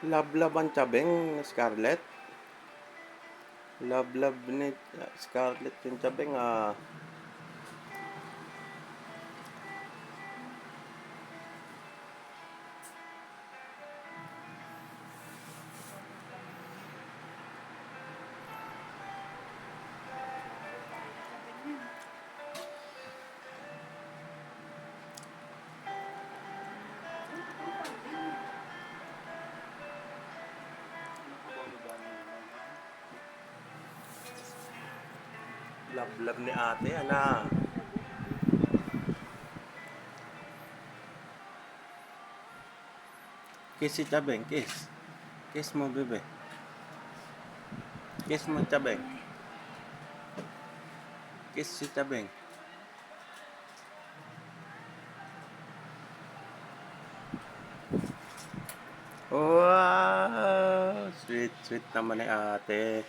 Love-love ang tsabeng, Scarlett. Love-love ni Scarlett yung tsabeng, ah. Love-love ni ate, ana. Kiss si tsabeng, kiss. Kiss mo, bebe. Kiss mo, tsabeng. Kiss si tsabeng. Wow! Sweet, sweet naman ni ate.